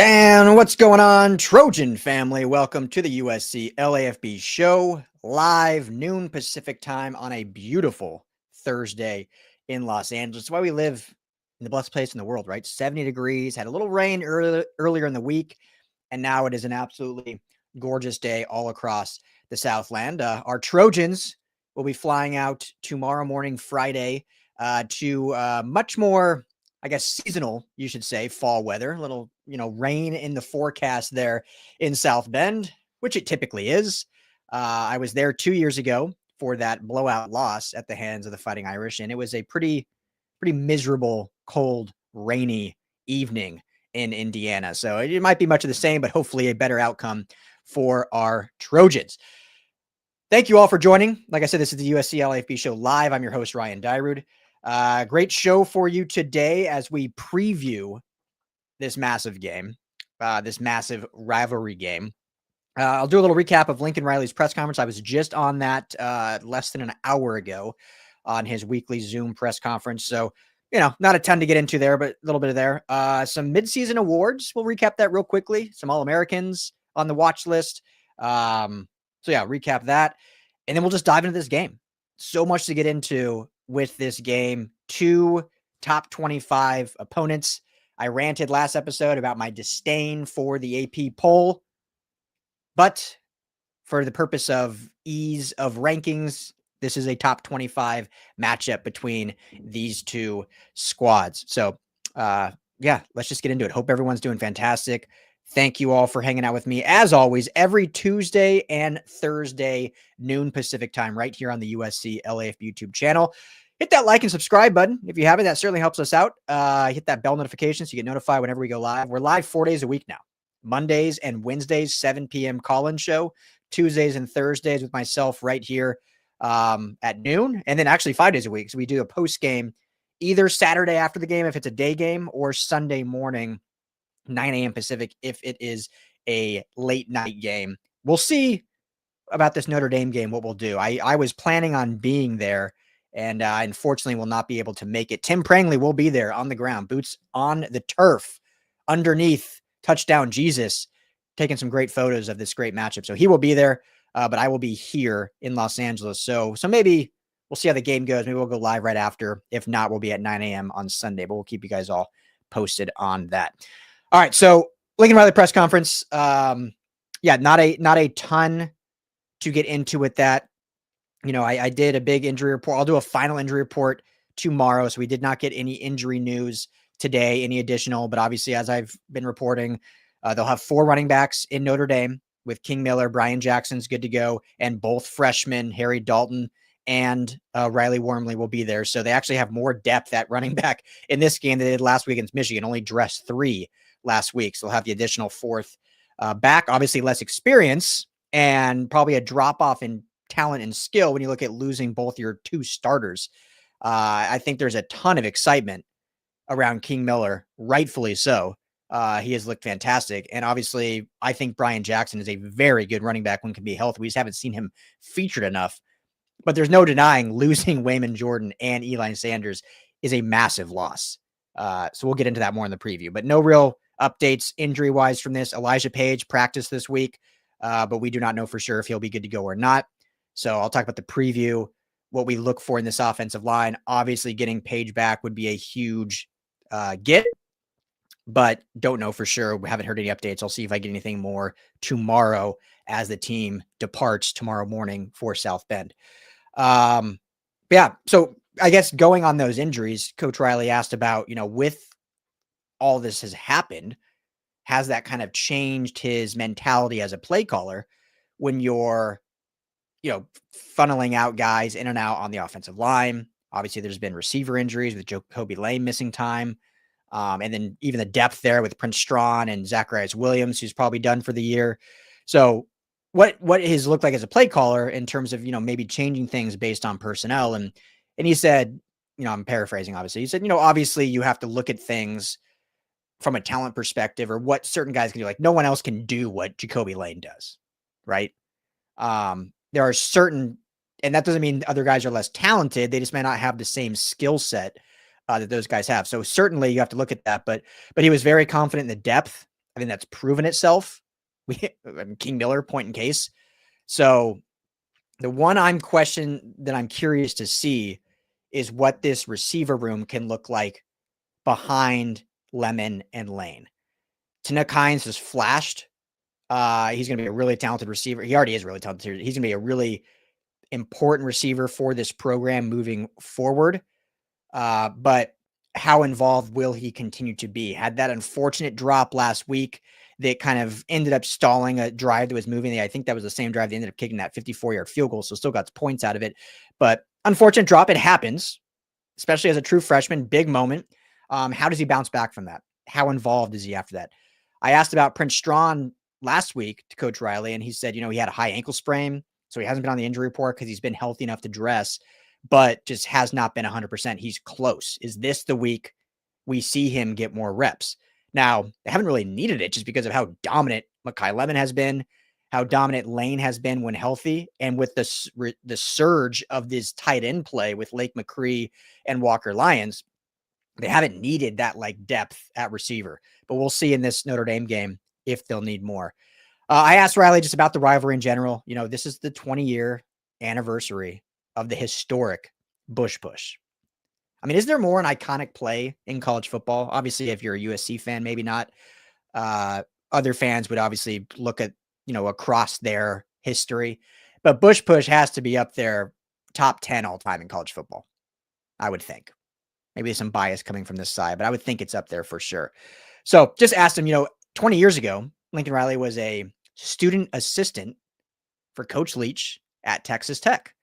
And what's going on, Trojan family? Welcome to the USC LAFB show, live noon Pacific time on a beautiful Thursday in Los Angeles. It's why we live in the blessed place in the world, right? 70 degrees, had a little rain earlier in the week, and now it is an absolutely gorgeous day all across the Southland. Our Trojans will be flying out tomorrow morning, Friday, to much more, I guess, seasonal, you should say, fall weather. A little, rain in the forecast there in South Bend, which it typically is. I was there 2 years ago for that blowout loss at the hands of the Fighting Irish, and it was a pretty miserable, cold, rainy evening in Indiana. So it might be much of the same, but hopefully a better outcome for our Trojans. Thank you all for joining. Like I said, this is the USC LAFB show live. I'm your host, Ryan Dyrud. Great show for you today as we preview this massive game, this massive rivalry game. I'll do a little recap of Lincoln Riley's press conference. I was just on that less than an hour ago on his weekly Zoom press conference. So, not a ton to get into there, but a little bit of there. Some midseason awards. We'll recap that real quickly. Some All-Americans on the watch list. Recap that. And then we'll just dive into this game. So much to get into with this game. 2 top 25 opponents. I ranted last episode about my disdain for the AP poll. But for the purpose of ease of rankings, this is a top 25 matchup between these two squads. So, let's just get into it. Hope everyone's doing fantastic. Thank you all for hanging out with me. As always, every Tuesday and Thursday, noon Pacific time, right here on the USC LAFB YouTube channel. Hit that like and subscribe button if you haven't. That certainly helps us out. Hit that bell notification so you get notified whenever we go live. We're live 4 days a week now. Mondays and Wednesdays, 7 p.m. call-in show. Tuesdays and Thursdays with myself right here at noon. And then actually 5 days a week. So we do a post-game either Saturday after the game if it's a day game or Sunday morning, 9 a.m. Pacific if it is a late night game. We'll see about this Notre Dame game, what we'll do. I was planning on being there and unfortunately will not be able to make it. Tim Prangley will be there on the ground, boots on the turf, underneath Touchdown Jesus, taking some great photos of this great matchup. So he will be there, but I will be here in Los Angeles. So maybe we'll see how the game goes. Maybe we'll go live right after. If not, we'll be at 9 a.m. on Sunday, but we'll keep you guys all posted on that. All right, so Lincoln Riley press conference. Not a ton to get into with that. I did a big injury report. I'll do a final injury report tomorrow. So we did not get any injury news today, any additional, but obviously, as I've been reporting, they'll have 4 running backs in Notre Dame with King Miller, Brian Jackson's good to go, and both freshmen, Harry Dalton and Riley Wormley will be there. So they actually have more depth at running back in this game than they did last week against Michigan, only dressed 3 last week. So they'll have the additional 4th back, obviously less experience and probably a drop-off in talent and skill when you look at losing both your 2 starters. I think there's a ton of excitement around King Miller, rightfully so. He has looked fantastic. And obviously, I think Brian Jackson is a very good running back when he can be healthy. We just haven't seen him featured enough. But there's no denying losing Wayman Jordan and Eli Sanders is a massive loss. So we'll get into that more in the preview. But no real updates injury-wise from this. Elijah Page practiced this week, but we do not know for sure if he'll be good to go or not. So I'll talk about the preview, what we look for in this offensive line. Obviously, getting Page back would be a huge get, but don't know for sure. We haven't heard any updates. I'll see if I get anything more tomorrow as the team departs tomorrow morning for South Bend. So I guess going on those injuries, Coach Riley asked about, with all this has happened, has that kind of changed his mentality as a play caller when you're, funneling out guys in and out on the offensive line? Obviously, there's been receiver injuries with Jacoby Lane missing time. And then even the depth there with Prince Strawn and Zacharias Williams, who's probably done for the year. So what has looked like as a play caller in terms of, maybe changing things based on personnel. And he said, I'm paraphrasing, obviously. He said, obviously you have to look at things from a talent perspective or what certain guys can do. Like no one else can do what Jacoby Lane does, right? There are certain, and that doesn't mean other guys are less talented. They just may not have the same skill set that those guys have. So certainly you have to look at that, but he was very confident in the depth think that's proven itself. King Miller, point in case. So the one I'm curious to see is what this receiver room can look like behind Lemon and Lane. Tanuk Hines has flashed. He's going to be a really talented receiver. He already is really talented. He's going to be a really important receiver for this program moving forward. But how involved will he continue to be? Had that unfortunate drop last week that kind of ended up stalling a drive that was moving. I think that was the same drive that ended up kicking that 54-yard field goal, so still got points out of it. But unfortunate drop, it happens, especially as a true freshman, big moment. How does he bounce back from that? How involved is he after that? I asked about Prince Strawn last week to Coach Riley, and he said, he had a high ankle sprain, so he hasn't been on the injury report because he's been healthy enough to dress, but just has not been 100%. He's close. Is this the week we see him get more reps? Now, they haven't really needed it just because of how dominant Makai Lemon has been, how dominant Lane has been when healthy, and with the surge of this tight end play with Lake McCree and Walker Lyons, they haven't needed that depth at receiver. But we'll see in this Notre Dame game if they'll need more. I asked Riley just about the rivalry in general. This is the 20-year anniversary of the historic Bush Push. I mean, is there more an iconic play in college football? Obviously, if you're a USC fan, maybe not. Other fans would obviously look at, across their history. But Bush Push has to be up there, top 10 all time in college football, I would think. Maybe there's some bias coming from this side, but I would think it's up there for sure. So just asked him, 20 years ago, Lincoln Riley was a student assistant for Coach Leach at Texas Tech.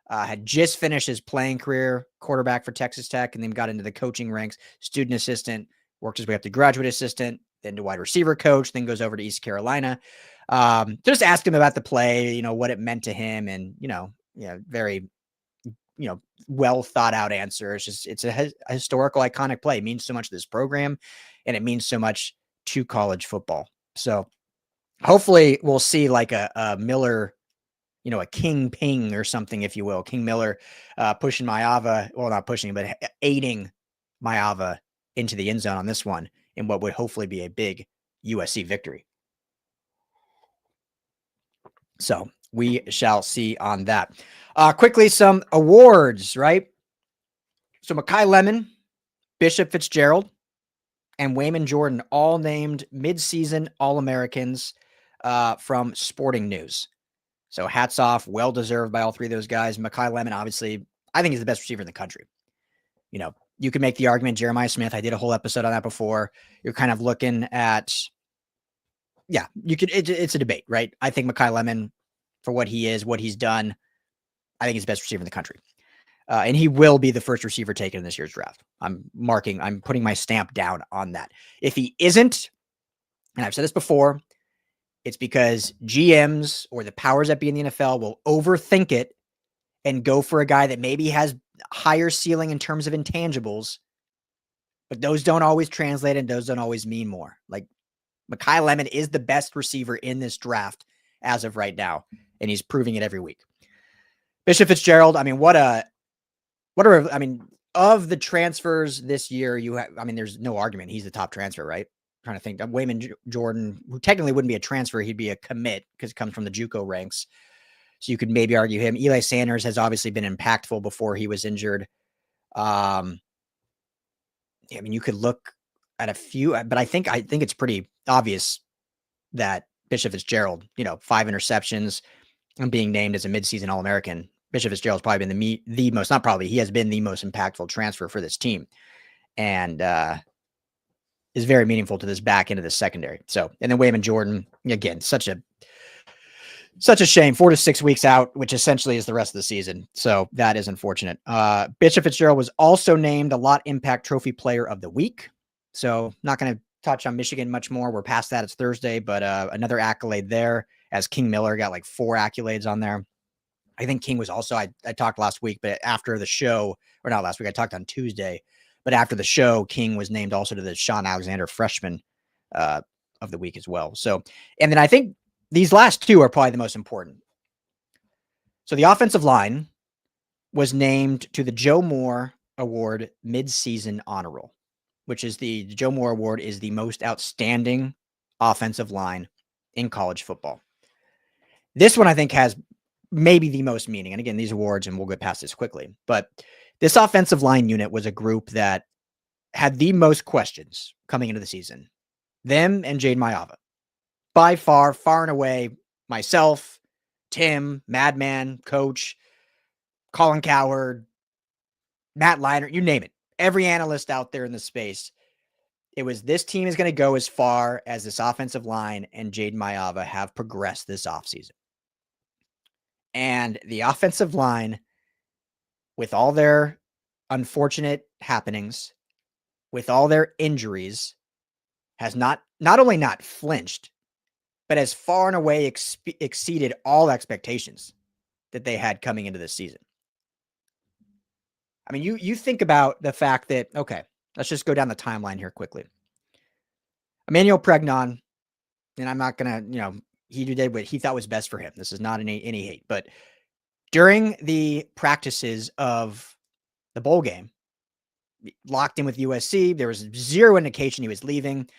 Had just finished his playing career, quarterback for Texas Tech, and then got into the coaching ranks, student assistant, worked his way up to graduate assistant, then to wide receiver coach, then goes over to East Carolina. Just asked him about the play, what it meant to him, and, very, well thought out answer. It's a historical, iconic play. It means so much to this program, and it means so much to college football. So hopefully we'll see a Miller, a King Ping or something, if you will. King Miller pushing Maava, well, not pushing, but aiding Maava into the end zone on this one in what would hopefully be a big USC victory. So we shall see on that. Quickly, some awards, right? So Makai Lemon, Bishop Fitzgerald, and Wayman Jordan all named midseason All-Americans from Sporting News. So hats off, well-deserved by all three of those guys. Makai Lemon, obviously, I think he's the best receiver in the country. You could make the argument Jeremiah Smith. I did a whole episode on that before. You're kind of looking at, it's a debate, right? I think Makai Lemon, for what he is, what he's done, I think he's the best receiver in the country. And he will be the first receiver taken in this year's draft. I'm putting my stamp down on that. If he isn't, and I've said this before, it's because GMs or the powers that be in the NFL will overthink it and go for a guy that maybe has higher ceiling in terms of intangibles, but those don't always translate and those don't always mean more. Makai Lemon is the best receiver in this draft as of right now, and he's proving it every week. Bishop Fitzgerald, of the transfers this year, there's no argument. He's the top transfer, right? I'm trying to think. Wayman Jordan, who technically wouldn't be a transfer, he'd be a commit because it comes from the JUCO ranks. So you could maybe argue him. Eli Sanders has obviously been impactful before he was injured. You could look at a few, but I think it's pretty obvious that Bishop Fitzgerald, 5 interceptions and being named as a midseason All-American. Bishop Fitzgerald's probably been he has been the most impactful transfer for this team, and is very meaningful to this back end of the secondary. So, and then Wayman Jordan, again, such a shame, 4 to 6 weeks out, which essentially is the rest of the season. So that is unfortunate. Bishop Fitzgerald was also named a Lot Impact Trophy Player of the Week. So not going to touch on Michigan much more. We're past that. It's Thursday, but another accolade there, as King Miller got 4 accolades on there. I think King was also, I talked last week, but after the show, or not last week, I talked on Tuesday, but after the show, King was named also to the Sean Alexander Freshman of the Week as well. So, and then I think these last two are probably the most important. So the offensive line was named to the Joe Moore Award Mid-Season Honor Roll, which is the Joe Moore Award is the most outstanding offensive line in college football. This one I think has maybe the most meaning. And again, these awards, and we'll get past this quickly, but this offensive line unit was a group that had the most questions coming into the season. Them and Jade Mayava. By far and away, myself, Tim, Madman, Coach, Colin Cowherd, Matt Leiner, you name it. Every analyst out there in the space, it was this team is going to go as far as this offensive line and Jade Mayava have progressed this offseason. And the offensive line, with all their unfortunate happenings, with all their injuries, has not only not flinched, but has far and away exceeded all expectations that they had coming into this season. I mean, you think about the fact that, okay, let's just go down the timeline here quickly. Emmanuel Pregnon, and I'm not going to, he did what he thought was best for him. This is not any hate, but during the practices of the bowl game, locked in with USC, there was zero indication he was leaving.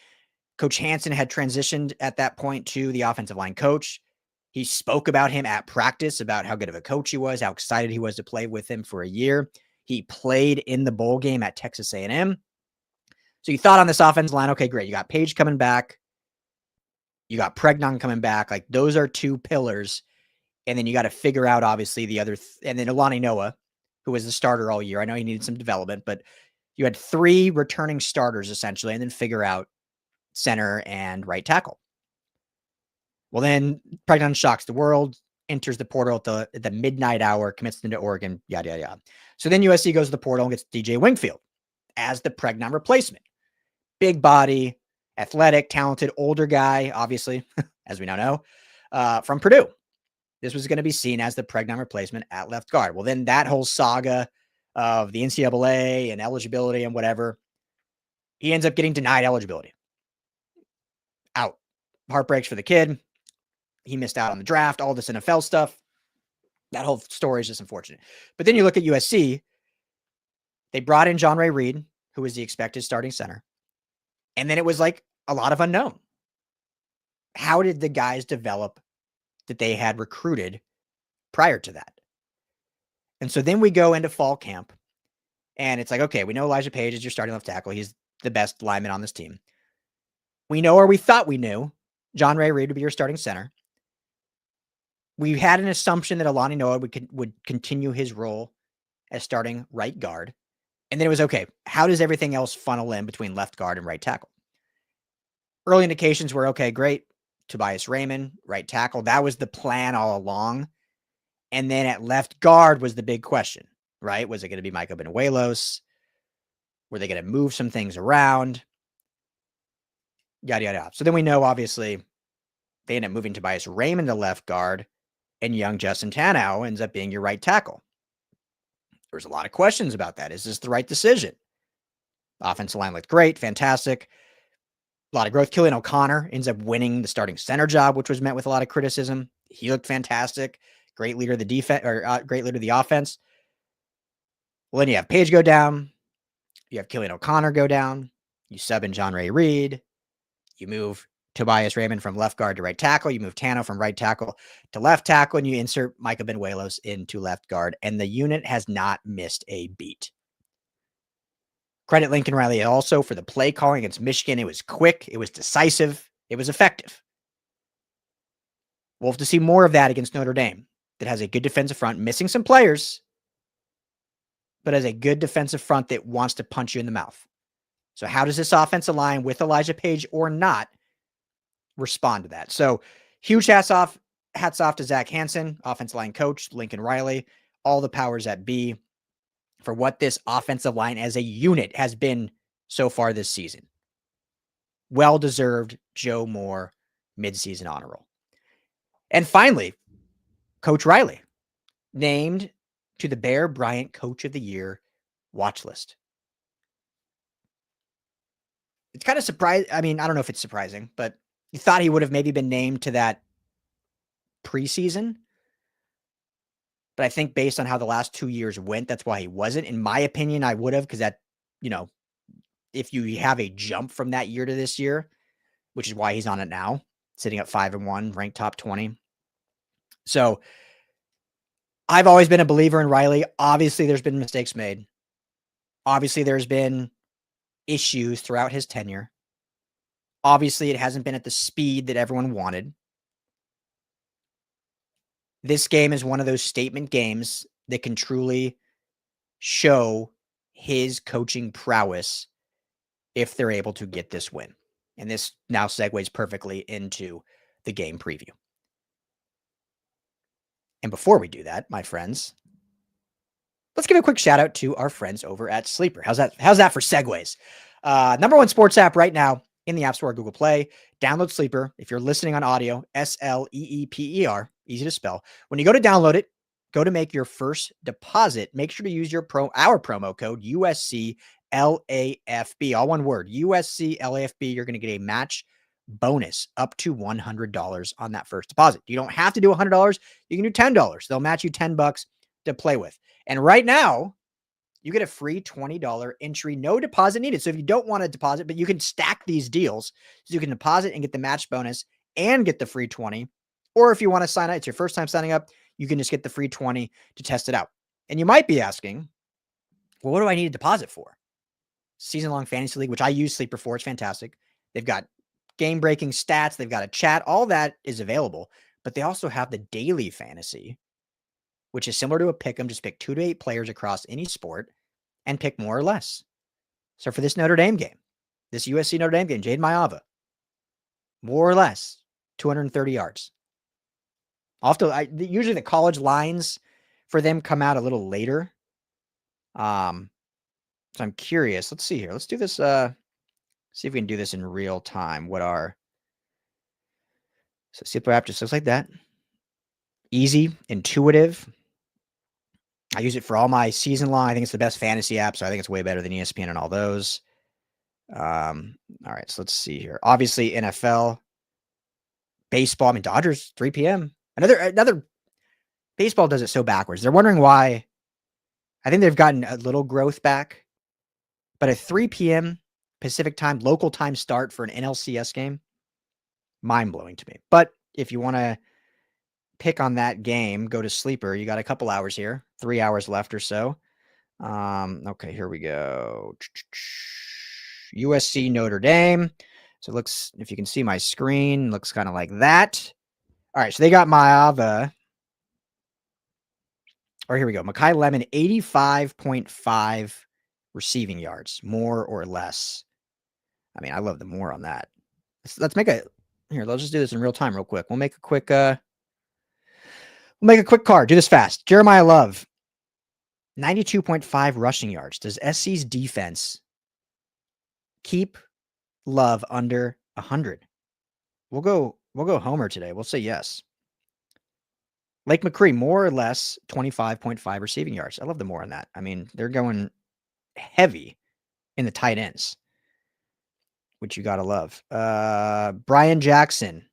Coach Hansen had transitioned at that point to the offensive line coach. He spoke about him at practice, about how good of a coach he was, how excited he was to play with him for a year. He played in the bowl game at Texas A&M. So you thought on this offensive line, okay, great. You got Page coming back. You got Pregnon coming back. Like, those are two pillars. And then you got to figure out, obviously, the other. And then Alani Noah, who was the starter all year. I know he needed some development, but you had three returning starters, essentially, and then figure out center and right tackle. Well, then Pregnon shocks the world, enters the portal at the midnight hour, commits into Oregon, yada, yada, yada. So then USC goes to the portal and gets DJ Wingfield as the Pregnon replacement. Big body, athletic, talented, older guy, obviously, as we now know, from Purdue. This was going to be seen as the Pregnon replacement at left guard. Well, then that whole saga of the NCAA and eligibility and whatever, he ends up getting denied eligibility. Out. Heartbreaks for the kid. He missed out on the draft, all this NFL stuff. That whole story is just unfortunate. But then you look at USC. They brought in John Ray Reed, who was the expected starting center. And then it was like a lot of unknown. How did the guys develop that they had recruited prior to that? And so then we go into fall camp, and it's like, okay, we know Elijah Page is your starting left tackle. He's the best lineman on this team. We know, or we thought we knew, John Ray Reed would be your starting center. We had an assumption that Alani Noah would continue his role as starting right guard. And then it was, okay, how does everything else funnel in between left guard and right tackle? Early indications were, okay, great. Tobias Raymond, right tackle. That was the plan all along. And then at left guard was the big question, right? Was it going to be Micah Benuelos? Were they going to move some things around? Yada, yada, yada. So then we know, obviously, they end up moving Tobias Raymond to left guard, and young Justin Tanow ends up being your right tackle. There's a lot of questions about that. Is this the right decision? Offensive line looked great, fantastic. A lot of growth. Killian O'Connor ends up winning the starting center job, which was met with a lot of criticism. He looked fantastic. Great leader of the defense, or great leader of the offense. Well, then you have Page go down. You have Killian O'Connor go down. You sub in John Ray Reed. You move Tobias Raymond from left guard to right tackle. You move Tanow from right tackle to left tackle, and you insert Micah Benuelos into left guard. And the unit has not missed a beat. Credit Lincoln Riley also for the play calling against Michigan. It was quick. It was decisive. It was effective. We'll have to see more of that against Notre Dame, that has a good defensive front, missing some players, but has a good defensive front that wants to punch you in the mouth. So how does this offensive line, with Elijah Page or not, respond to that? So huge hats off to Zach Hansen, offensive line coach, Lincoln Riley, all the powers that be, for what this offensive line as a unit has been so far this season. Well-deserved Joe Moore midseason honor roll. And finally, Coach Riley, named to the Bear Bryant Coach of the Year watch list. It's kind of surprising. I mean, I don't know if it's surprising, but you thought he would have maybe been named to that preseason. But I think based on how the last 2 years went, that's why he wasn't. In my opinion, I would have, because that, if you have a jump from that year to this year, which is why he's on it now, sitting at 5-1, ranked top 20. So I've always been a believer in Riley. Obviously, there's been mistakes made. Obviously, there's been issues throughout his tenure. Obviously, it hasn't been at the speed that everyone wanted. This game is one of those statement games that can truly show his coaching prowess if they're able to get this win. And this now segues perfectly into the game preview. And before we do that, my friends, let's give a quick shout out to our friends over at Sleeper. How's that for segues? Number one sports app right now in the App Store or Google Play. Download Sleeper. If you're listening on audio, Sleeper, easy to spell. When you go to download it, go to make your first deposit. Make sure to use our promo code USC LAFB, all one word, USC LAFB. You're going to get a match bonus up to $100 on that first deposit. You don't have to do $100. You can do $10. They'll match you $10 to play with. And right now, you get a free $20 entry, no deposit needed. So if you don't want to deposit, but you can stack these deals, so you can deposit and get the match bonus and get the free 20. Or if you want to sign up, it's your first time signing up, you can just get the free 20 to test it out. And you might be asking, well, what do I need a deposit for? Season-long fantasy league, which I use Sleeper for. It's fantastic. They've got game-breaking stats. They've got a chat. All that is available. But they also have the daily fantasy, which is similar to a pick'em. Just pick 2 to 8 players across any sport and pick more or less. So for this Notre Dame game, this USC Notre Dame game, Jade Mayava, more or less 230 yards. Usually the college lines for them come out a little later. So I'm curious. Let's see here. Let's do this. See if we can do this in real time. So Sleeper app just looks like that. Easy, intuitive. I use it for all my season long. I think it's the best fantasy app, so I think it's way better than ESPN and all those. All right, so let's see here. Obviously, NFL, baseball. I mean, Dodgers, 3 p.m. Another baseball does it so backwards. They're wondering why. I think they've gotten a little growth back, but a 3 p.m. Pacific time, local time start for an NLCS game, mind-blowing to me. But if you want to pick on that game, go to Sleeper. You got a couple hours here, 3 hours left or so. Okay, here we go. USC Notre Dame. So it looks, if you can see my screen, looks kind of like that. All right, so they got Mayava. Or here we go. Makai Lemon, 85.5 receiving yards, more or less. I mean, I love the more on that. Let's just do this in real time real quick. We'll make a quick card. Do this fast. Jeremiah Love, 92.5 rushing yards. Does SC's defense keep Love under 100? We'll go Homer today. We'll say yes. Lake McCree, more or less 25.5 receiving yards. I love the more on that. I mean, they're going heavy in the tight ends, which you got to love. Brian Jackson,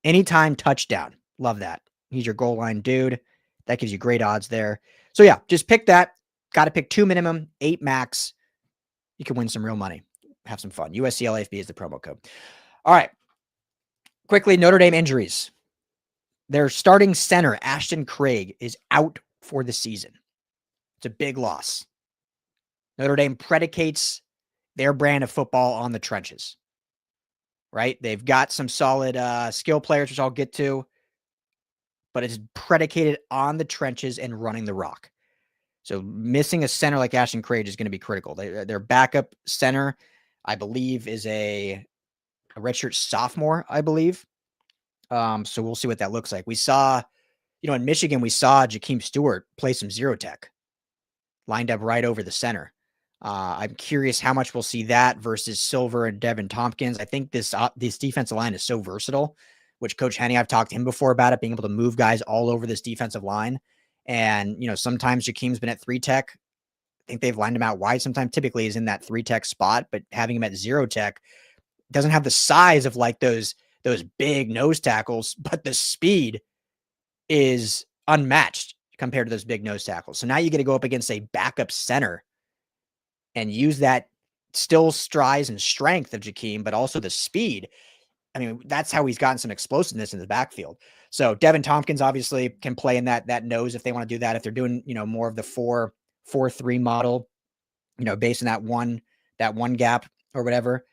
anytime touchdown. Love that. He's your goal line dude. That gives you great odds there. So yeah, just pick that. Got to pick 2 minimum, 8 max. You can win some real money. Have some fun. USC LAFB is the promo code. All right. Quickly, Notre Dame injuries. Their starting center, Ashton Craig, is out for the season. It's a big loss. Notre Dame predicates their brand of football on the trenches, right? They've got some solid skill players, which I'll get to, but it's predicated on the trenches and running the rock. So missing a center like Ashton Craig is going to be critical. Their backup center, I believe, is a redshirt sophomore, I believe. So we'll see what that looks like. We saw, in Michigan, we saw Jakeem Stewart play some zero tech, lined up right over the center. I'm curious how much we'll see that versus Silver and Devin Tompkins. I think this defensive line is so versatile, which Coach Henne, I've talked to him before about it, being able to move guys all over this defensive line. And, sometimes Jakeem's been at 3 tech. I think they've lined him out wide. Sometimes typically is in that 3 tech spot, but having him at 0 tech doesn't have the size of like those big nose tackles, but the speed is unmatched compared to those big nose tackles. So now you get to go up against a backup center and use that still strides and strength of Jakeem, but also the speed. I mean, that's how he's gotten some explosiveness in the backfield. So Devin Tompkins obviously can play in that nose if they want to do that. If they're doing, more of the 4-4-3 model, based on that one gap or whatever.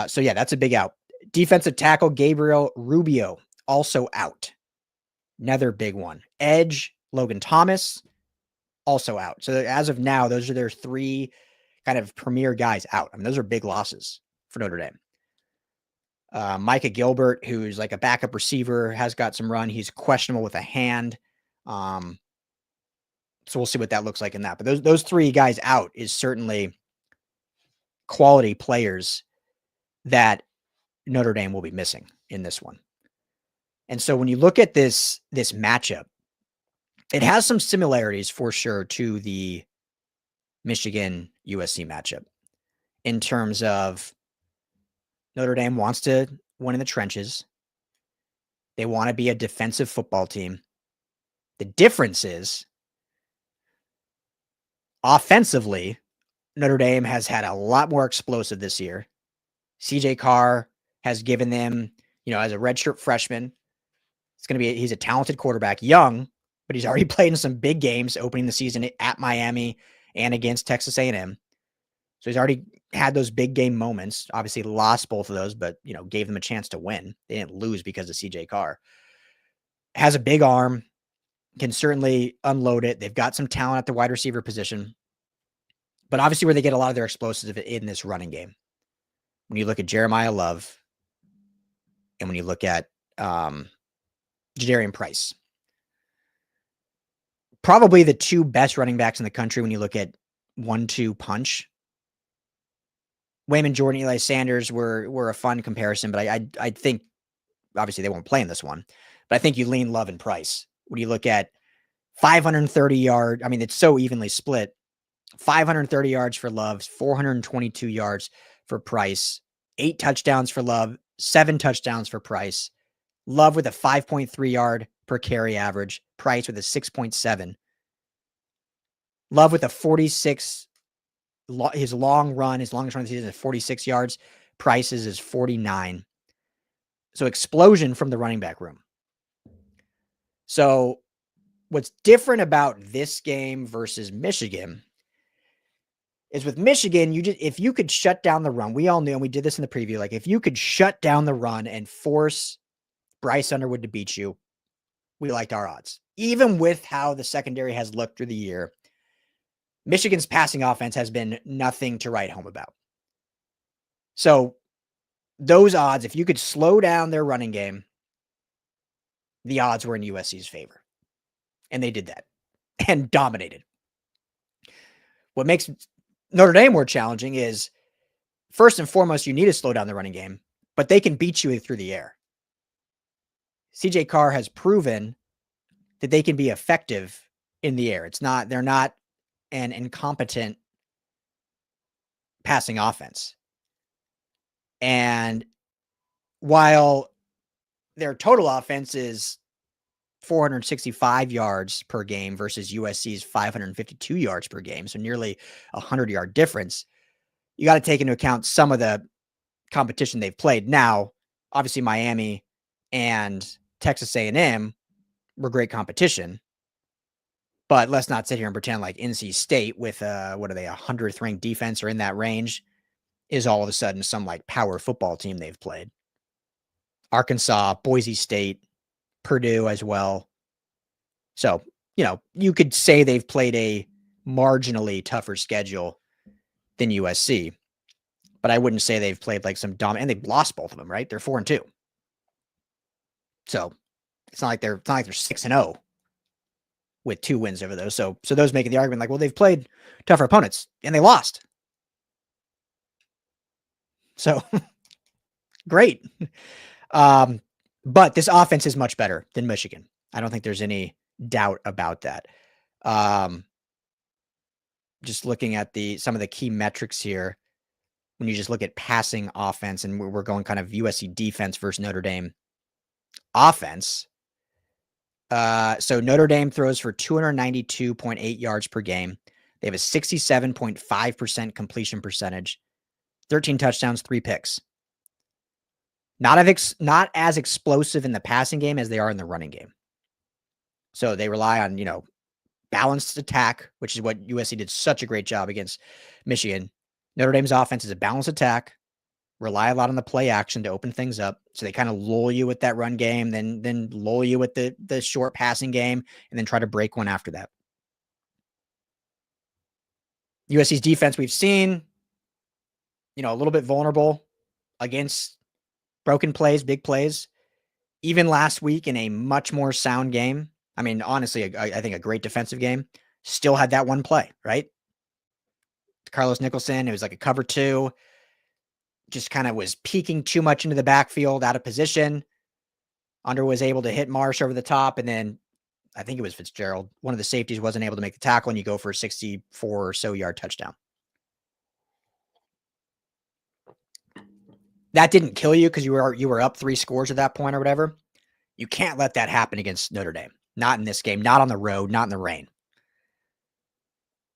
So yeah, that's a big out. Defensive tackle Gabriel Rubio also out. Another big one. Edge Logan Thomas also out. So as of now, those are their three kind of premier guys out. I mean, those are big losses for Notre Dame. Micah Gilbert, who's like a backup receiver, has got some run. He's questionable with a hand. So we'll see what that looks like in that. But those three guys out is certainly quality players that Notre Dame will be missing in this one. And so when you look at this matchup, it has some similarities for sure to the Michigan USC matchup in terms of Notre Dame wants to win in the trenches. They want to be a defensive football team. The difference is offensively, Notre Dame has had a lot more explosive this year. CJ Carr has given them, as a redshirt freshman, he's a talented quarterback, young, but he's already played in some big games opening the season at Miami and against Texas A&M. So he's already had those big game moments. Obviously lost both of those, but, gave them a chance to win. They didn't lose because of CJ Carr. Has a big arm, can certainly unload it. They've got some talent at the wide receiver position, but obviously where they get a lot of their explosives in this running game. When you look at Jeremiah Love and when you look at Jadarian Price, probably the two best running backs in the country when you look at 1-2 punch. Wayman Jordan, Eli Sanders were a fun comparison, but I think obviously they won't play in this one, but I think you lean Love and Price. When you look at 530 yards, I mean, it's so evenly split. 530 yards for Love, 422 yards for Price, 8 touchdowns for Love, 7 touchdowns for Price. Love with a 5.3 yard per carry average, Price with a 6.7. Love with a 46, his longest run of the season is 46 yards. Price's is 49. So explosion from the running back room. So what's different about this game versus Michigan is with Michigan, if you could shut down the run, we all knew, and we did this in the preview, like if you could shut down the run and force Bryce Underwood to beat you, we liked our odds. Even with how the secondary has looked through the year, Michigan's passing offense has been nothing to write home about. So those odds, if you could slow down their running game, the odds were in USC's favor. And they did that and dominated. What makes Notre Dame more challenging is, first and foremost, you need to slow down the running game, but they can beat you through the air. CJ Carr has proven that they can be effective in the air. They're not an incompetent passing offense. And while their total offense is 465 yards per game versus USC's 552 yards per game, so nearly a 100-yard difference, you got to take into account some of the competition they've played. Now, obviously Miami and Texas A&M were great competition, but let's not sit here and pretend like NC State with what are they, 100th ranked defense or in that range is all of a sudden some like power football team they've played. Arkansas, Boise State, Purdue as well. So, you could say they've played a marginally tougher schedule than USC, but I wouldn't say they've played like some dominant, and they've lost both of them, right? They're 4-2. So it's not like they're 6-0 with 2 wins over those. So those making the argument like, well, they've played tougher opponents and they lost. So great. But this offense is much better than Michigan. I don't think there's any doubt about that. Just looking at some of the key metrics here, when you just look at passing offense, and we're going kind of USC defense versus Notre Dame offense. So Notre Dame throws for 292.8 yards per game. They have a 67.5% completion percentage, 13 touchdowns, 3 picks. Not as explosive in the passing game as they are in the running game. So they rely on, balanced attack, which is what USC did such a great job against Michigan. Notre Dame's offense is a balanced attack, rely a lot on the play action to open things up. So they kind of lull you with that run game, then lull you with the short passing game, and then try to break one after that. USC's defense we've seen, a little bit vulnerable against broken plays, big plays. Even last week in a much more sound game, I mean, honestly, I think a great defensive game, still had that one play, right? Carlos Nicholson, it was like a cover two, just kind of was peeking too much into the backfield, out of position. Under was able to hit Marsh over the top, and then I think it was Fitzgerald. One of the safeties wasn't able to make the tackle, and you go for a 64 or so yard touchdown. That didn't kill you because you were up 3 scores at that point or whatever. You can't let that happen against Notre Dame. Not in this game, not on the road, not in the rain.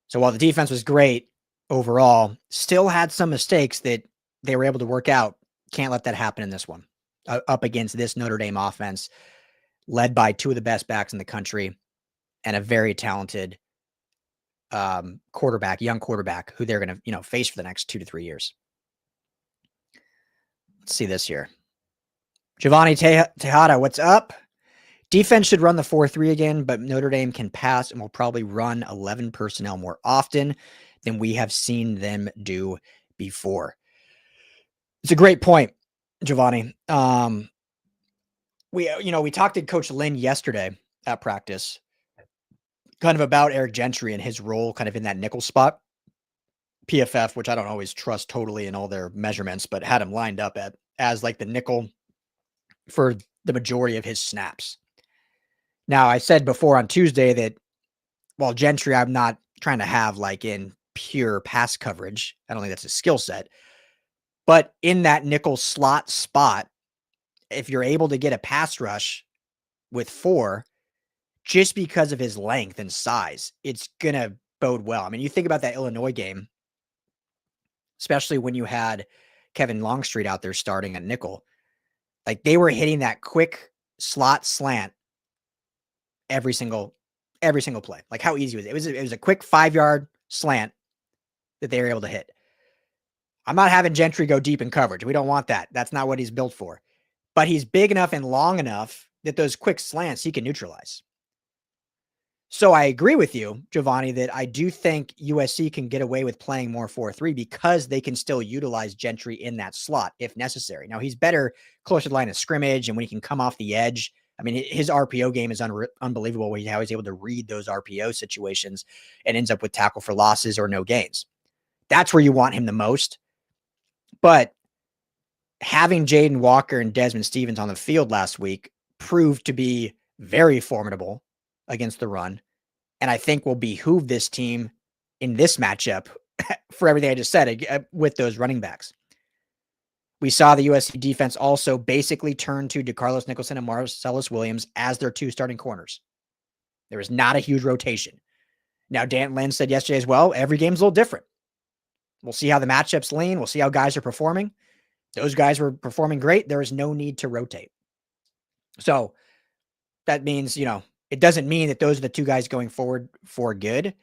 So while the defense was great overall, still had some mistakes that they were able to work out. Can't let that happen in this one. Up against this Notre Dame offense, led by 2 of the best backs in the country and a very talented quarterback, young quarterback, who they're going to, face for the next 2 to 3 years. Let's see this here. Giovanni Tejada, what's up? Defense should run the 4-3 again, but Notre Dame can pass and will probably run 11 personnel more often than we have seen them do before. It's a great point, Giovanni. We talked to Coach Lynn yesterday at practice, kind of about Eric Gentry and his role kind of in that nickel spot. PFF, which I don't always trust totally in all their measurements, but had him lined up as like the nickel for the majority of his snaps. Now, I said before on Tuesday that while Gentry, I'm not trying to have like in pure pass coverage. I don't think that's a skill set. But in that nickel slot spot, if you're able to get a pass rush with 4, just because of his length and size, it's going to bode well. I mean, you think about that Illinois game, especially when you had Kevin Longstreet out there starting at nickel. Like they were hitting that quick slot slant every single play. Like how easy was it? It was a quick 5-yard slant that they were able to hit. I'm not having Gentry go deep in coverage. We don't want that. That's not what he's built for. But he's big enough and long enough that those quick slants he can neutralize. So I agree with you, Giovanni, that I do think USC can get away with playing more 4-3 because they can still utilize Gentry in that slot if necessary. Now, he's better closer to the line of scrimmage, and when he can come off the edge, I mean, his RPO game is unbelievable how he's able to read those RPO situations and ends up with tackle for losses or no gains. That's where you want him the most. But having Jaden Walker and Desmond Stevens on the field last week proved to be very formidable against the run, and I think will behoove this team in this matchup for everything I just said with those running backs. We saw the USC defense also basically turn to DeCarlos Nicholson and Marcellus Williams as their 2 starting corners. There was not a huge rotation. Now, Dan Lynn said yesterday as well, every game's a little different. We'll see how the matchups lean. We'll see how guys are performing. Those guys were performing great. There is no need to rotate. So that means, it doesn't mean that those are the 2 guys going forward for good,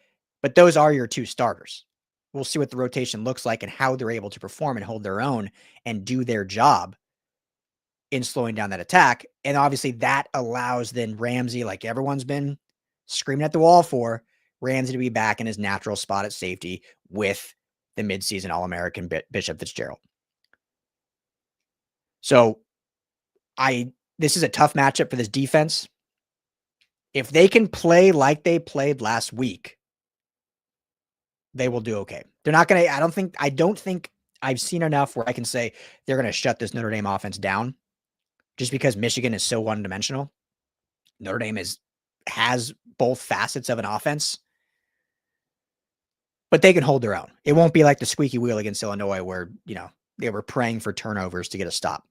but those are your 2 starters. We'll see what the rotation looks like and how they're able to perform and hold their own and do their job in slowing down that attack. And obviously that allows then Ramsey, like everyone's been screaming at the wall for, Ramsey to be back in his natural spot at safety with the midseason All-American Bishop Fitzgerald. So this is a tough matchup for this defense. If they can play like they played last week, they will do okay. They're not going to, I don't think I've seen enough where I can say they're going to shut this Notre Dame offense down just because Michigan is so one-dimensional. Notre Dame has both facets of an offense, but they can hold their own. It won't be like the squeaky wheel against Illinois where, they were praying for turnovers to get a stop.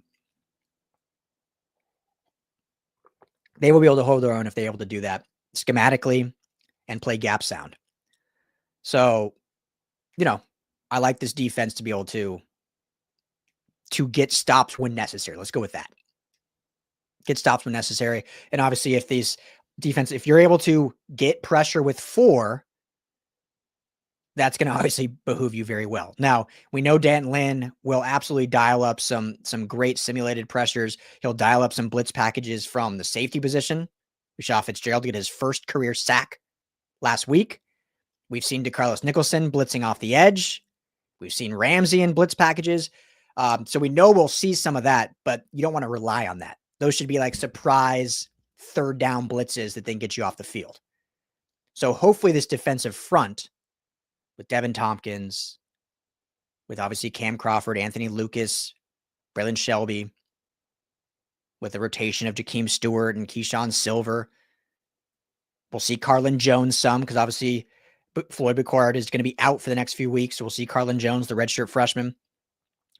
They will be able to hold their own if they're able to do that schematically and play gap sound. So, I like this defense to be able to to get stops when necessary. Let's go with that. Get stops when necessary. And obviously, if these if you're able to get pressure with 4, that's going to obviously behoove you very well. Now, we know Dan Lin will absolutely dial up some great simulated pressures. He'll dial up some blitz packages from the safety position. We saw Fitzgerald get his first career sack last week. We've seen DeCarlos Nicholson blitzing off the edge. We've seen Ramsey in blitz packages. So we know we'll see some of that, but you don't want to rely on that. Those should be like surprise third down blitzes that then get you off the field. So hopefully this defensive front with Devin Tompkins, with obviously Cam Crawford, Anthony Lucas, Braylon Shelby, with the rotation of Jakeem Stewart and Keyshawn Silver. We'll see Carlin Jones some, because obviously Floyd Bicard is going to be out for the next few weeks. So we'll see Carlin Jones, the redshirt freshman.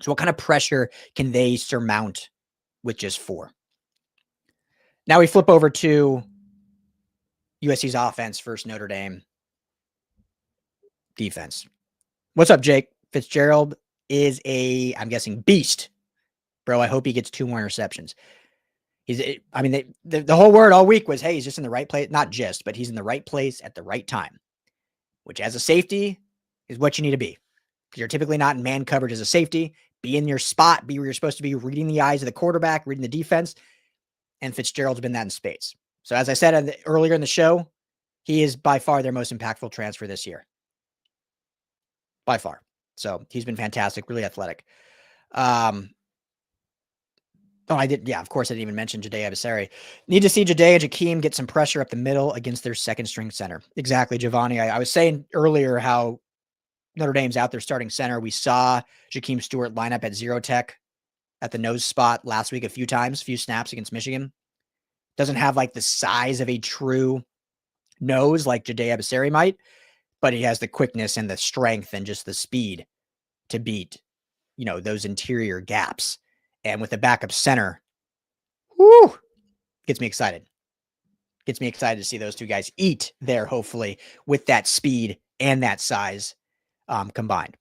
So what kind of pressure can they surmount with just 4? Now we flip over to USC's offense versus Notre Dame defense. What's up, Jake? Fitzgerald is I'm guessing, beast. Bro, I hope he gets 2 more interceptions. The whole word all week was, hey, he's just in the right place. Not just, but he's in the right place at the right time, which as a safety is what you need to be. Because you're typically not in man coverage as a safety. Be in your spot, be where you're supposed to be, reading the eyes of the quarterback, reading the defense. And Fitzgerald's been that in spades. So as I said earlier in the show, he is by far their most impactful transfer this year. By far. So he's been fantastic, really athletic. I did. Yeah, of course, I didn't even mention Jahdae Abasari. Need to see Jahdae and Jakeem get some pressure up the middle against their second string center. Exactly, Giovanni. I was saying earlier how Notre Dame's out there starting center. We saw Jakeem Stewart line up at zero tech at the nose spot last week a few snaps against Michigan. Doesn't have like the size of a true nose like Jahdae Abasari might, but he has the quickness and the strength and just the speed to beat, those interior gaps. And with a backup center, gets me excited. Gets me excited to see those two guys eat there, hopefully, with that speed and that size combined.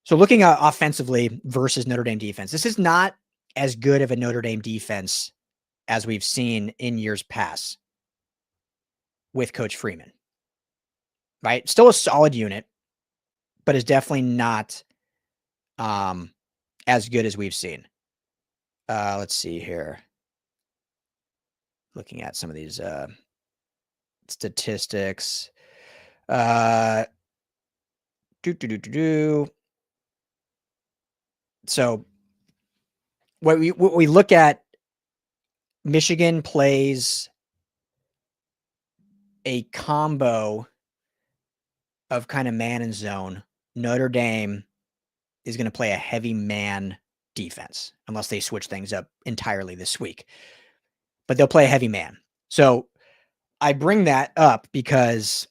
So looking at offensively versus Notre Dame defense, this is not as good of a Notre Dame defense as we've seen in years past with Coach Freeman, right? Still a solid unit, but is definitely not as good as we've seen. Let's see here. Looking at some of these statistics. So what we look at, Michigan plays a combo of kind of man and zone. Notre Dame is going to play a heavy man defense unless they switch things up entirely this week. But they'll play a heavy man. So I bring that up because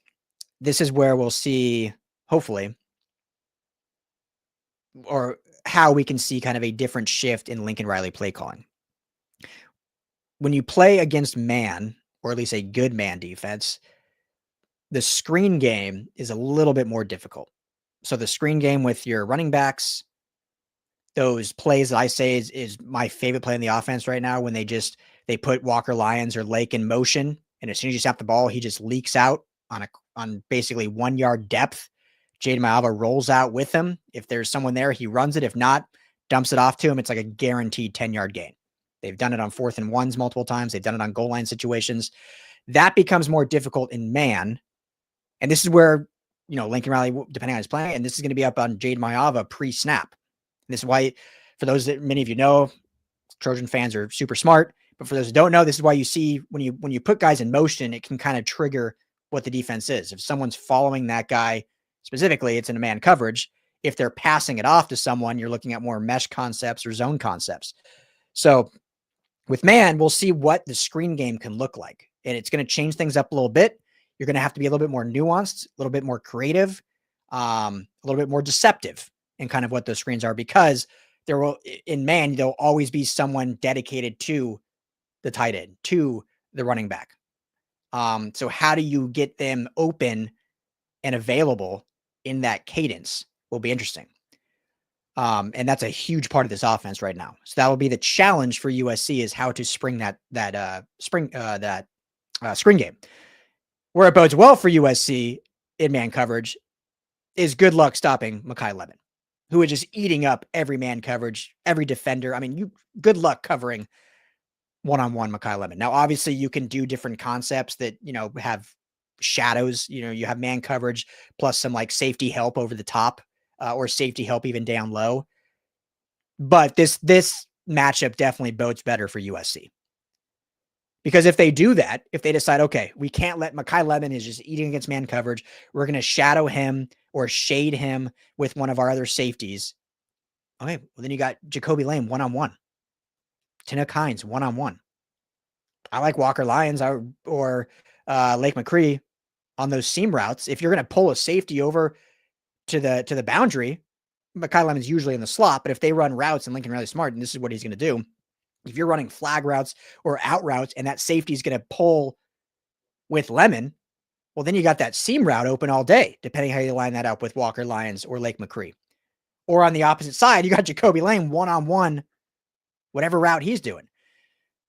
this is where we'll see, hopefully, or how we can see kind of a different shift in Lincoln Riley play calling. When you play against man, or at least a good man defense, the screen game is a little bit more difficult. So the screen game with your running backs, those plays that I say is my favorite play in the offense right now, when they put Walker Lyons or Lake in motion, and as soon as you snap the ball, he just leaks out on basically 1 yard depth. Jaden Maiava rolls out with him. If there's someone there, he runs it. If not, dumps it off to him. It's like a guaranteed 10-yard gain. They've done it on 4th and 1s multiple times. They've done it on goal line situations. That becomes more difficult in man. And this is where, Lincoln Riley, depending on his play, and this is going to be up on Jaden Maiava pre-snap. And this is why, for those that many of you know, Trojan fans are super smart. But for those who don't know, this is why you see when you put guys in motion, it can kind of trigger what the defense is. If someone's following that guy specifically, it's in a man coverage. If they're passing it off to someone, you're looking at more mesh concepts or zone concepts. So with man, we'll see what the screen game can look like. And it's going to change things up a little bit. You're going to have to be a little bit more nuanced, a little bit more creative, a little bit more deceptive in kind of what those screens are, because in man, there'll always be someone dedicated to the tight end, to the running back. So how do you get them open and available in that cadence will be interesting. And that's a huge part of this offense right now. So that will be the challenge for USC is how to spring that screen game. Where it bodes well for USC in man coverage is good luck stopping Mekhi Lemon, who is just eating up every man coverage, every defender. I mean, good luck covering one-on-one Mekhi Lemon. Now, obviously, you can do different concepts that, have shadows. You have man coverage plus some like safety help over the top or safety help even down low. But this matchup definitely bodes better for USC. Because if they do that, if they decide, okay, we can't let Mekhi Lemon is just eating against man coverage, we're going to shadow him or shade him with one of our other safeties. Okay, well, then you got Jacoby Lane one-on-one. Tinook Hines one-on-one. I like Walker Lyons or Lake McCree on those seam routes. If you're going to pull a safety over to the boundary, Mekhi Lemon's usually in the slot, but if they run routes and Lincoln Riley Smart, and this is what he's going to do, if you're running flag routes or out routes and that safety is going to pull with Lemon, well, then you got that seam route open all day, depending how you line that up with Walker Lyons or Lake McCree. Or on the opposite side, you got Jacoby Lane one-on-one, whatever route he's doing.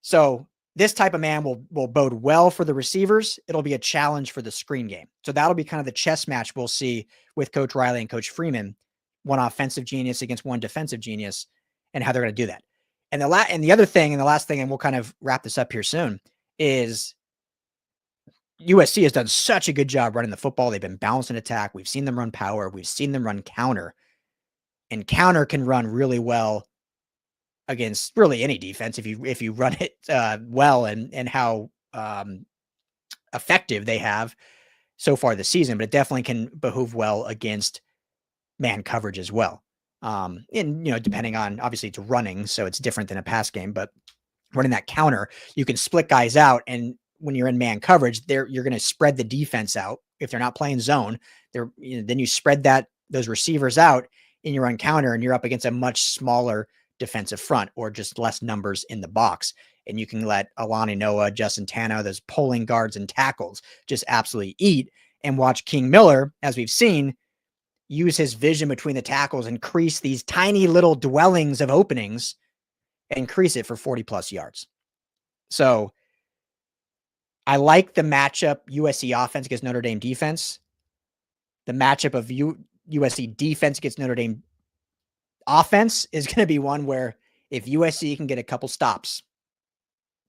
So this type of man will bode well for the receivers. It'll be a challenge for the screen game. So that'll be kind of the chess match we'll see with Coach Riley and Coach Freeman, one offensive genius against one defensive genius, and how they're going to do that. And the other thing, and the last thing, and we'll kind of wrap this up here soon, is USC has done such a good job running the football. They've been balanced in attack. We've seen them run power. We've seen them run counter. And counter can run really well against really any defense if you run it well and how effective they have so far this season. But it definitely can behoove well against man coverage as well. And depending on, obviously it's running, so it's different than a pass game, but running that counter, you can split guys out. And when you're in man coverage, you're going to spread the defense out. If they're not playing zone, then you spread those receivers out in your run counter, and you're up against a much smaller defensive front or just less numbers in the box. And you can let Alani Noah, Justin Tano, those pulling guards and tackles just absolutely eat, and watch King Miller, as we've seen, use his vision between the tackles and crease these tiny little dwellings of openings and crease it for 40 plus yards. So I like the matchup USC offense against Notre Dame defense. The matchup of USC defense against Notre Dame offense is going to be one where if USC can get a couple stops,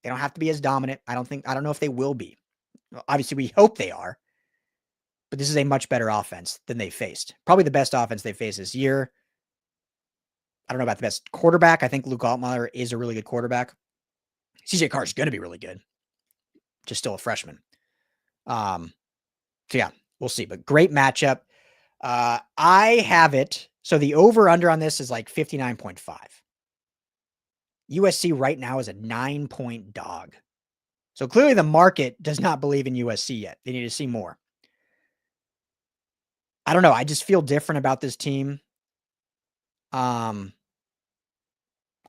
they don't have to be as dominant. I don't know if they will be. Obviously, we hope they are. But this is a much better offense than they faced. Probably the best offense they faced this year. I don't know about the best quarterback. I think Luke Altmaier is a really good quarterback. CJ Carr's going to be really good. Just still a freshman. So yeah, we'll see. But great matchup. I have it. So the over-under on this is like 59.5. USC right now is a 9-point dog. So clearly the market does not believe in USC yet. They need to see more. I don't know. I just feel different about this team. I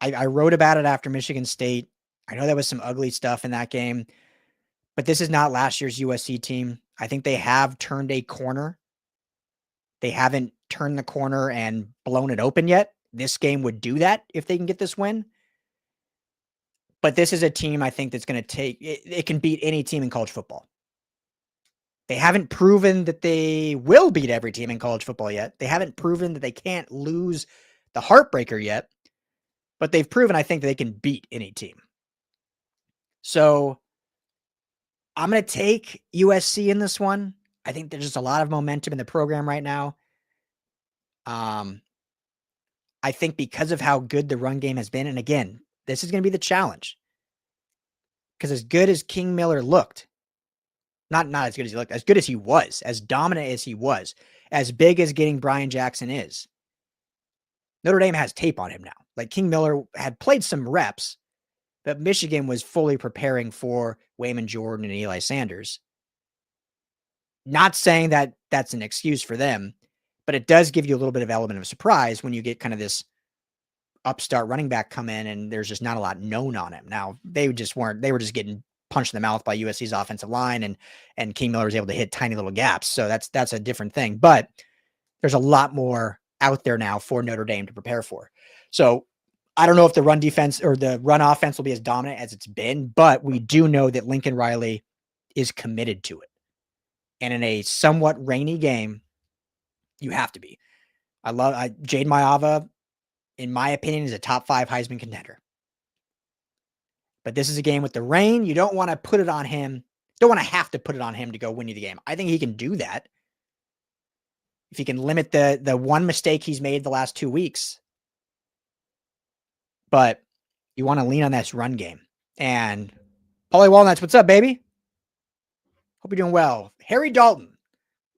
wrote about it after Michigan State. I know there was some ugly stuff in that game, but this is not last year's USC team. I think they have turned a corner. They haven't turned the corner and blown it open yet. This game would do that if they can get this win. But this is a team I think that's going to take it can beat any team in college football. They haven't proven that they will beat every team in college football yet. They haven't proven that they can't lose the heartbreaker yet, but they've proven, I think, that they can beat any team. So I'm going to take USC in this one. I think there's just a lot of momentum in the program right now. I think because of how good the run game has been, and again, this is going to be the challenge. Because as good as King Miller looked, not as good as he looked, as good as he was, as dominant as he was, as big as getting Brian Jackson is, Notre Dame has tape on him now. Like King Miller had played some reps, but Michigan was fully preparing for Wayman Jordan and Eli Sanders. Not saying that that's an excuse for them, but it does give you a little bit of element of surprise when you get kind of this upstart running back come in and there's just not a lot known on him. Now, they were just getting punched in the mouth by USC's offensive line, and King Miller was able to hit tiny little gaps. So that's a different thing. But there's a lot more out there now for Notre Dame to prepare for. So I don't know if the run defense or the run offense will be as dominant as it's been, but we do know that Lincoln Riley is committed to it. And in a somewhat rainy game, you have to be. Jade Mailava, in my opinion, is a top 5 Heisman contender. But this is a game with the rain. You don't want to put it on him. Don't want to have to put it on him to go win you the game. I think he can do that. If he can limit the one mistake he's made the last 2 weeks. But you want to lean on that run game. And Paulie Walnuts, what's up, baby? Hope you're doing well. Harry Dalton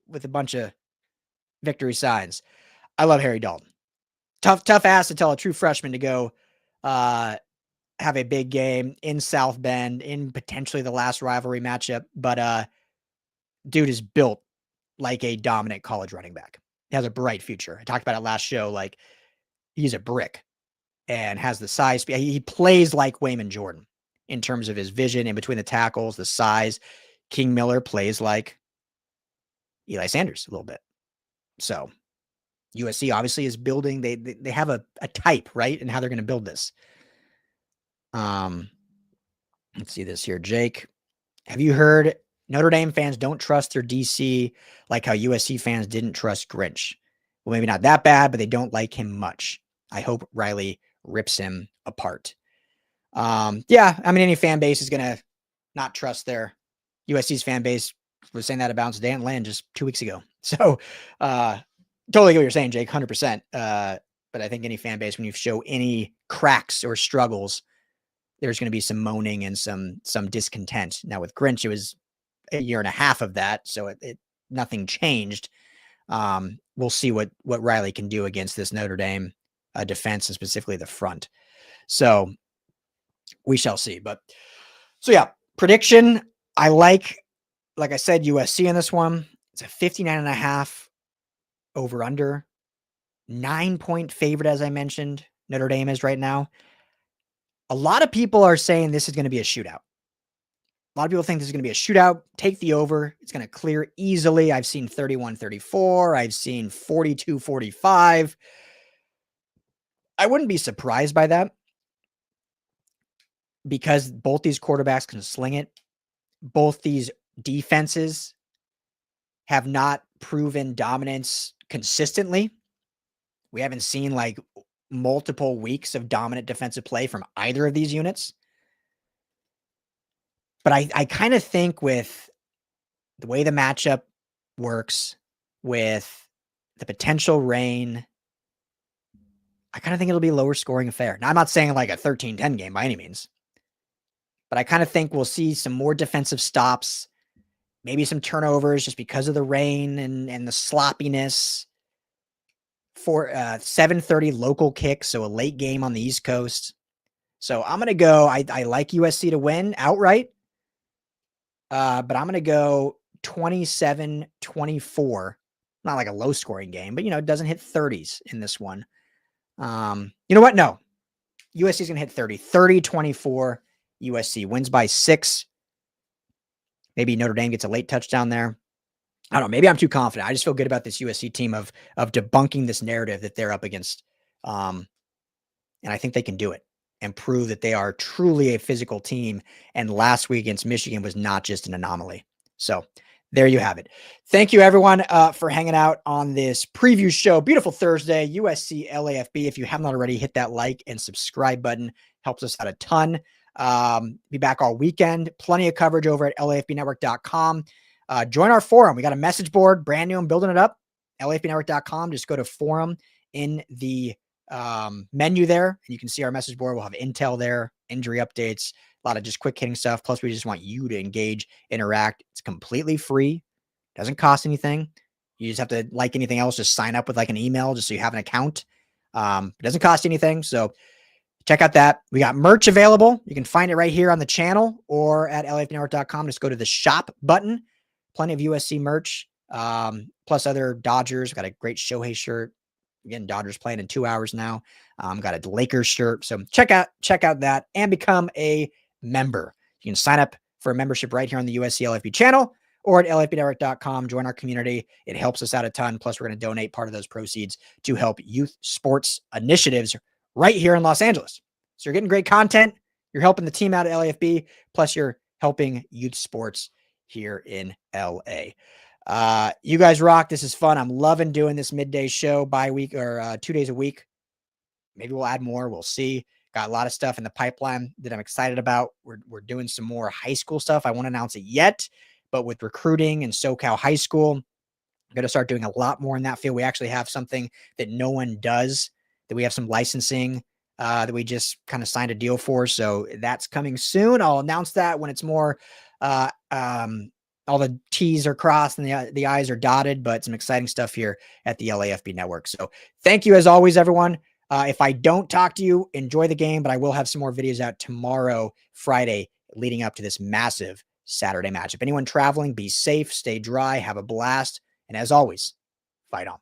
with a bunch of victory signs. I love Harry Dalton. Tough ass to tell a true freshman to go have a big game in South Bend in potentially the last rivalry matchup. But dude is built like a dominant college running back. He has a bright future. I talked about it last show. Like, he's a brick and has the size. He plays like Wayman Jordan in terms of his vision in between the tackles, the size. King Miller plays like Eli Sanders a little bit. So USC obviously is building. They have a type, right? And how they're going to build this. Let's see this here. Jake, have you heard Notre Dame fans don't trust their DC like how USC fans didn't trust Grinch? Well, maybe not that bad, but they don't like him much. I hope Riley rips him apart. Yeah, I mean, any fan base is going to not trust their USC's fan base. Was saying that about Dan Land just 2 weeks ago. So totally get what you're saying, Jake, 100%. But I think any fan base, when you show any cracks or struggles, there's going to be some moaning and some discontent. Now with Grinch, it was a year and a half of that, so nothing changed. We'll see what Riley can do against this Notre Dame defense, and specifically the front. So we shall see. But so yeah, prediction. I like I said, USC in this one. It's a 59.5 over under. 9-point favorite, as I mentioned. Notre Dame is right now. A lot of people are saying this is going to be a shootout. A lot of people think this is going to be a shootout. Take the over. It's going to clear easily. I've seen 31-34. I've seen 42-45. I wouldn't be surprised by that because both these quarterbacks can sling it. Both these defenses have not proven dominance consistently. We haven't seen like multiple weeks of dominant defensive play from either of these units. But I kind of think with the way the matchup works, with the potential rain, I kind of think it'll be a lower scoring affair. Now, I'm not saying like a 13-10 game by any means, but I kind of think we'll see some more defensive stops, maybe some turnovers just because of the rain and the sloppiness. For 7:30 local kick, so a late game on the East Coast. So I'm going to go, I like USC to win outright, but I'm going to go 27-24. Not like a low-scoring game, but, it doesn't hit 30s in this one. You know what? No. USC is going to hit 30. 30-24. USC wins by 6. Maybe Notre Dame gets a late touchdown there. I don't know. Maybe I'm too confident. I just feel good about this USC team of debunking this narrative that they're up against. And I think they can do it and prove that they are truly a physical team. And last week against Michigan was not just an anomaly. So there you have it. Thank you, everyone, for hanging out on this preview show. Beautiful Thursday, USC LAFB. If you haven't already, hit that like and subscribe button. Helps us out a ton. Be back all weekend. Plenty of coverage over at LAFBnetwork.com. Join our forum. We got a message board, brand new. I'm building it up. LAFBnetwork.com. Just go to forum in the menu there, and you can see our message board. We'll have intel there, injury updates, a lot of just quick hitting stuff. Plus, we just want you to engage, interact. It's completely free. Doesn't cost anything. You just have to, like anything else, just sign up with like an email just so you have an account. It doesn't cost anything. So check out that. We got merch available. You can find it right here on the channel or at LAFBnetwork.com. Just go to the shop button. Plenty of USC merch, plus other Dodgers. Got a great Shohei shirt. Again, Dodgers playing in 2 hours now. Got a Lakers shirt. So check out that and become a member. You can sign up for a membership right here on the USC LFB channel or at lafbnetwork.com. Join our community. It helps us out a ton. Plus, we're going to donate part of those proceeds to help youth sports initiatives right here in Los Angeles. So you're getting great content. You're helping the team out at LAFB. Plus, you're helping youth sports here in LA. You guys rock. This is fun. I'm loving doing this midday show bi-week or 2 days a week. Maybe we'll add more. We'll see. Got a lot of stuff in the pipeline that I'm excited about. We're doing some more high school stuff. I won't announce it yet, but with recruiting and SoCal High School, I'm going to start doing a lot more in that field. We actually have something that no one does, that we have some licensing that we just kind of signed a deal for. So that's coming soon. I'll announce that when it's more, all the T's are crossed and the I's are dotted, but some exciting stuff here at the LAFB network. So thank you as always, everyone. If I don't talk to you, enjoy the game, but I will have some more videos out tomorrow, Friday, leading up to this massive Saturday matchup. Anyone traveling, be safe, stay dry, have a blast. And as always, fight on.